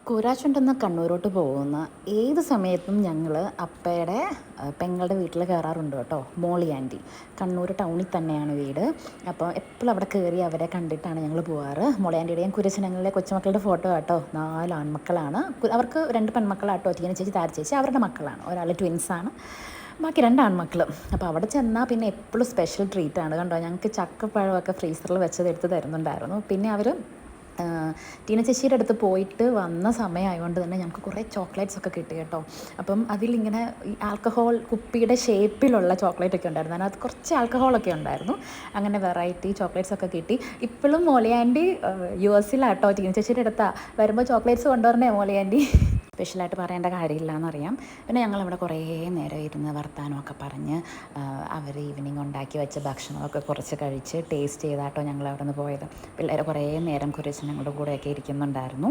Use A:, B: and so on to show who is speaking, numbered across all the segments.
A: കൂരാച്ചുണ്ടെന്ന് കണ്ണൂരോട്ട് പോകുന്ന ഏത് സമയത്തും ഞങ്ങൾ അപ്പയുടെ പെങ്ങളുടെ വീട്ടിൽ കയറാറുണ്ട് കേട്ടോ. മോളി ആൻറ്റി കണ്ണൂർ ടൗണിൽ തന്നെയാണ് വീട്. അപ്പോൾ എപ്പോഴും അവിടെ കയറി അവരെ കണ്ടിട്ടാണ് ഞങ്ങൾ പോവാറ്. മോളി ആൻറ്റിയുടെയും കുരശനങ്ങളിലെ കൊച്ചുമക്കളുടെ ഫോട്ടോ കേട്ടോ. 4 ആൺമക്കളാണ്. അവർക്ക് 2 പെൺമക്കളാട്ടോ. ടീന ചേച്ചി, താര ചേച്ചി അവരുടെ മക്കളാണ്. ഒരാൾ ട്വിൻസാണ്, ബാക്കി 2 ആൺമക്കൾ. അപ്പോൾ അവിടെ ചെന്നാൽ പിന്നെ എപ്പോഴും സ്പെഷ്യൽ ട്രീറ്റാണ് കണ്ടോ. ഞങ്ങൾക്ക് ചക്കപ്പഴമൊക്കെ ഫ്രീസറിൽ വെച്ചത് എടുത്ത് തരുന്നുണ്ടായിരുന്നു. പിന്നെ അവർ ടീന ചേച്ചിയുടെ അടുത്ത് പോയിട്ട് വന്ന സമയമായതുകൊണ്ട് തന്നെ ഞങ്ങൾക്ക് കുറേ ചോക്ലേറ്റ്സ് ഒക്കെ കിട്ടി കേട്ടോ. അപ്പം അതിലിങ്ങനെ ഈ ആൽക്കഹോൾ കുപ്പിയുടെ ഷേപ്പിലുള്ള ചോക്ലേറ്റൊക്കെ ഉണ്ടായിരുന്നു. അതിനകത്ത് കുറച്ച് ആൽക്കഹോളൊക്കെ ഉണ്ടായിരുന്നു. അങ്ങനെ വെറൈറ്റി ചോക്ലേറ്റ്സ് ഒക്കെ കിട്ടി. ഇപ്പോഴും മോളിയാൻറ്റി US-ലാട്ടോ. ടീന ചേച്ചിയുടെ അടുത്താണ്. വരുമ്പോൾ ചോക്ലേറ്റ്സ് കൊണ്ടുവരണേ മോളിയാൻറ്റി. സ്പെഷ്യലായിട്ട് പറയേണ്ട കാര്യമില്ല എന്നറിയാം. പിന്നെ ഞങ്ങളവിടെ കുറേ നേരം ഇരുന്ന് വർത്താനമൊക്കെ പറഞ്ഞ് അവർ ഈവനിങ് ഉണ്ടാക്കി വെച്ച ഭക്ഷണമൊക്കെ കുറച്ച് കഴിച്ച് ടേസ്റ്റ് ചെയ്താട്ടോ ഞങ്ങൾ അവിടെ നിന്ന് പോയത്. പിള്ളേർ കുറേ നേരം കുറിച്ച് ഞങ്ങളുടെ കൂടെയൊക്കെ ഇരിക്കുന്നുണ്ടായിരുന്നു.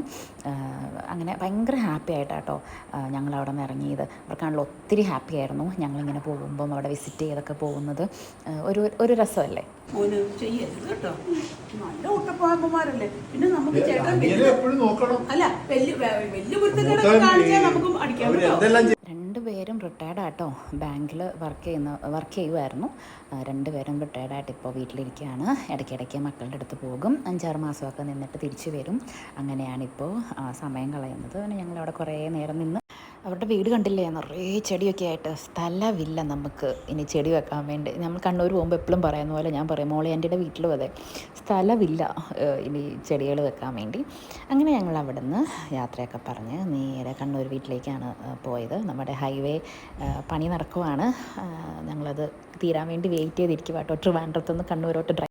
A: അങ്ങനെ ഭയങ്കര ഹാപ്പി ആയിട്ടാട്ടോ ഞങ്ങളവിടെ നിന്ന് ഇറങ്ങിയത്. അവർക്കാണല്ലോ ഒത്തിരി ഹാപ്പി ആയിരുന്നു ഞങ്ങളിങ്ങനെ പോകുമ്പം അവിടെ വിസിറ്റ് ചെയ്തൊക്കെ പോകുന്നത്. ഒരു രസമല്ലേ.
B: നല്ല ഒട്ടപ്പാമ്പന്മാരല്ലേ. പിന്നെ നമുക്ക് ചേട്ടൻ അല്ല വലിയ കുരുത്തക്കേടൊക്കെ കാണിച്ചാൽ നമുക്കും അടിക്കാം.
A: 2 പേരും റിട്ടയർഡാട്ടോ. ബാങ്കിൽ വർക്ക് ചെയ്യുമായിരുന്നു. 2 പേരും റിട്ടയർഡായിട്ട് ഇപ്പോൾ വീട്ടിലിരിക്കുകയാണ്. ഇടയ്ക്കിടയ്ക്ക് മക്കളുടെ അടുത്ത് പോകും. 5-6 മാസമൊക്കെ നിന്നിട്ട് തിരിച്ചു വരും. അങ്ങനെയാണിപ്പോൾ സമയം കളയുന്നത്. പിന്നെ ഞങ്ങളവിടെ കുറേ നേരം നിന്ന് അവരുടെ വീട് കണ്ടില്ലേ, നിറയെ ചെടിയൊക്കെ ആയിട്ട്. സ്ഥലമില്ല നമുക്ക് ഇനി ചെടി വെക്കാൻ വേണ്ടി. നമ്മൾ കണ്ണൂർ പോകുമ്പോൾ എപ്പോഴും പറയുന്ന പോലെ ഞാൻ പറയും, മോളെ ആൻറ്റിയുടെ വീട്ടിലും അതെ, സ്ഥലമില്ല ഇനി ചെടികൾ വെക്കാൻ വേണ്ടി. അങ്ങനെ ഞങ്ങൾ അവിടെ നിന്ന് യാത്രയൊക്കെ പറഞ്ഞ് നേരെ കണ്ണൂർ വീട്ടിലേക്കാണ് പോയത്. നമ്മുടെ ഹൈവേ പണി നടക്കുവാണ്. ഞങ്ങളത് തീരാൻ വേണ്ടി വെയിറ്റ് ചെയ്തിരിക്കുക കേട്ടോ. ട്രിവാൻഡ്രത്തുനിന്ന് കണ്ണൂരോട്ട്